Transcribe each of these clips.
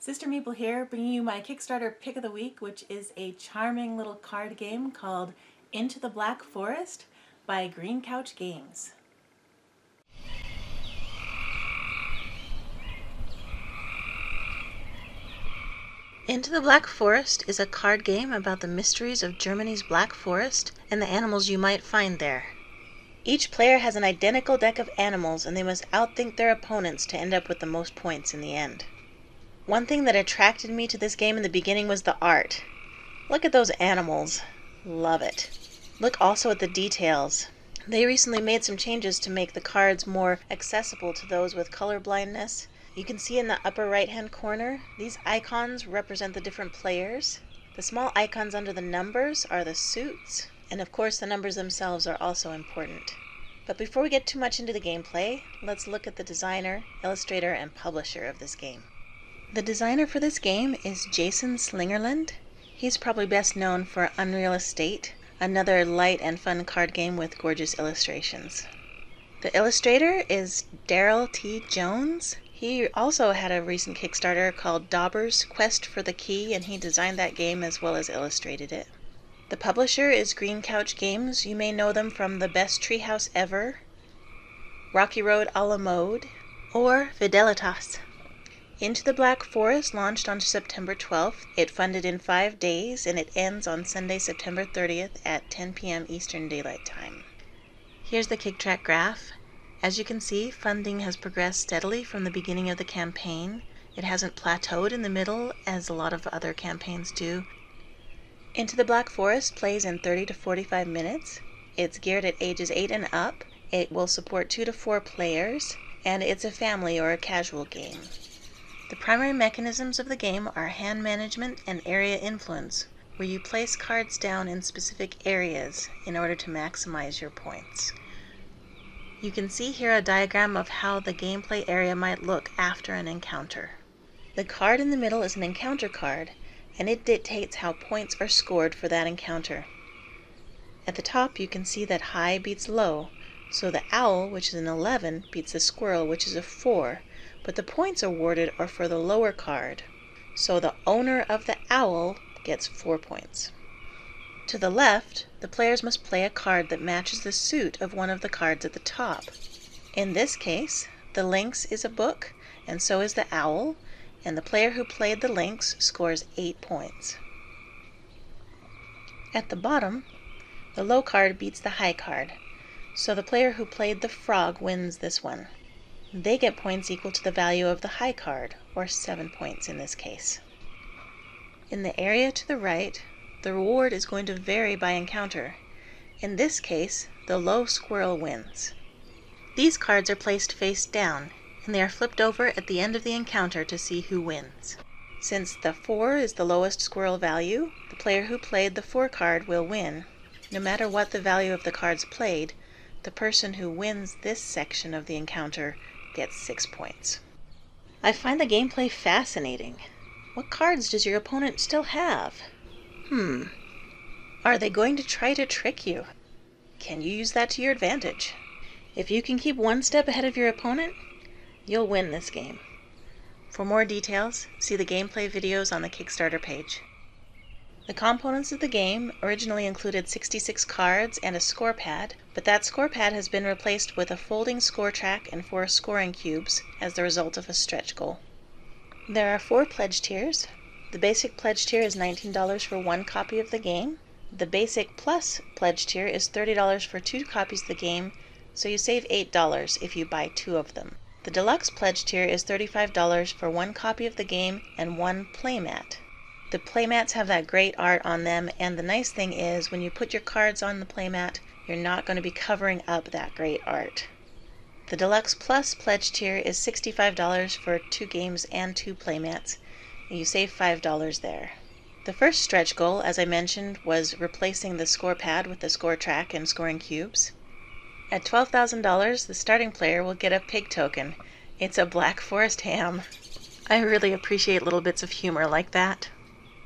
Sister Meeple here, bringing you my Kickstarter pick of the week, which is a charming little card game called Into the Black Forest by Green Couch Games. Into the Black Forest is a card game about the mysteries of Germany's Black Forest and the animals you might find there. Each player has an identical deck of animals and they must outthink their opponents to end up with the most points in the end. One thing that attracted me to this game in the beginning was the art. Look at those animals. Love it. Look also at the details. They recently made some changes to make the cards more accessible to those with color blindness. You can see in the upper right hand corner, these icons represent the different players. The small icons under the numbers are the suits, and of course the numbers themselves are also important. But before we get too much into the gameplay, let's look at the designer, illustrator, and publisher of this game. The designer for this game is Jason Slingerland. He's probably best known for Unreal Estate, another light and fun card game with gorgeous illustrations. The illustrator is Daryl T. Jones. He also had a recent Kickstarter called Dauber's Quest for the Key, and he designed that game as well as illustrated it. The publisher is Green Couch Games. You may know them from The Best Treehouse Ever, Rocky Road a la Mode, or Fidelitas. Into the Black Forest launched on September 12th. It funded in 5 days, and it ends on Sunday, September 30th at 10 p.m. Eastern Daylight Time. Here's the Kicktrack graph. As you can see, funding has progressed steadily from the beginning of the campaign. It hasn't plateaued in the middle, as a lot of other campaigns do. Into the Black Forest plays in 30 to 45 minutes. It's geared at ages 8 and up. It will support 2 to 4 players, and it's a family or a casual game. The primary mechanisms of the game are hand management and area influence, where you place cards down in specific areas in order to maximize your points. You can see here a diagram of how the gameplay area might look after an encounter. The card in the middle is an encounter card, and it dictates how points are scored for that encounter. At the top you can see that high beats low, so the owl, which is an 11, beats the squirrel, which is a 4, but the points awarded are for the lower card, so the owner of the owl gets 4 points. To the left, the players must play a card that matches the suit of one of the cards at the top. In this case, the lynx is a book, and so is the owl, and the player who played the lynx scores 8 points. At the bottom, the low card beats the high card, so the player who played the frog wins this one. They get points equal to the value of the high card, or 7 points in this case. In the area to the right, the reward is going to vary by encounter. In this case, the low squirrel wins. These cards are placed face down, and they are flipped over at the end of the encounter to see who wins. Since the 4 is the lowest squirrel value, the player who played the 4 card will win. No matter what the value of the cards played, the person who wins this section of the encounter gets 6 points. I find the gameplay fascinating. What cards does your opponent still have? Are they going to try to trick you? Can you use that to your advantage? If you can keep one step ahead of your opponent, you'll win this game. For more details, see the gameplay videos on the Kickstarter page. The components of the game originally included 66 cards and a score pad, but that score pad has been replaced with a folding score track and 4 scoring cubes as the result of a stretch goal. There are 4 pledge tiers. The basic pledge tier is $19 for 1 copy of the game. The basic plus pledge tier is $30 for 2 copies of the game, so you save $8 if you buy 2 of them. The deluxe pledge tier is $35 for 1 copy of the game and 1 playmat. The playmats have that great art on them, and the nice thing is when you put your cards on the playmat, you're not going to be covering up that great art. The Deluxe Plus pledge tier is $65 for 2 games and 2 playmats, and you save $5 there. The first stretch goal, as I mentioned, was replacing the score pad with the score track and scoring cubes. At $12,000, the starting player will get a pig token. It's a Black Forest ham. I really appreciate little bits of humor like that.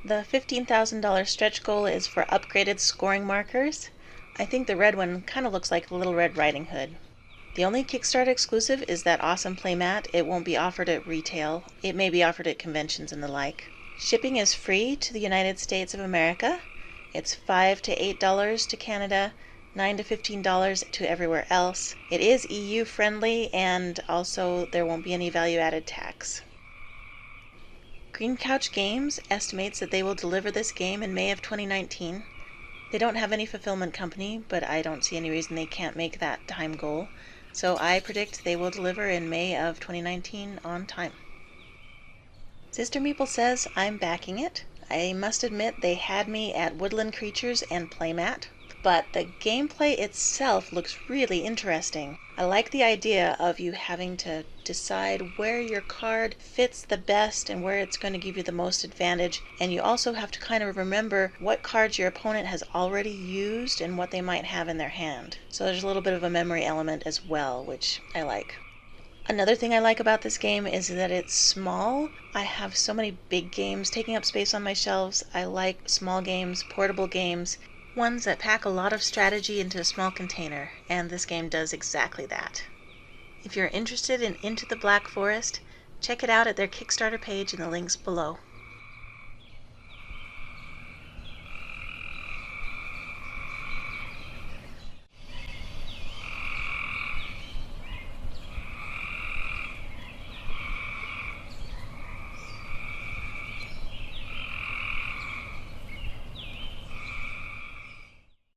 The $15,000 stretch goal is for upgraded scoring markers. I think the red one kind of looks like the Little Red Riding Hood. The only Kickstarter exclusive is that awesome playmat. It won't be offered at retail. It may be offered at conventions and the like. Shipping is free to the United States of America. It's $5 to $8 to Canada, $9 to $15 to everywhere else. It is EU friendly, and also there won't be any value-added tax. Green Couch Games estimates that they will deliver this game in May of 2019. They don't have any fulfillment company, but I don't see any reason they can't make that time goal. So I predict they will deliver in May of 2019 on time. Sister Meeple says I'm backing it. I must admit they had me at Woodland Creatures and Playmat, but the gameplay itself looks really interesting. I like the idea of you having to decide where your card fits the best and where it's going to give you the most advantage, and you also have to kind of remember what cards your opponent has already used and what they might have in their hand. So there's a little bit of a memory element as well, which I like. Another thing I like about this game is that it's small. I have so many big games taking up space on my shelves. I like small games, portable games, ones that pack a lot of strategy into a small container, and this game does exactly that. If you're interested in Into the Black Forest, check it out at their Kickstarter page in the links below.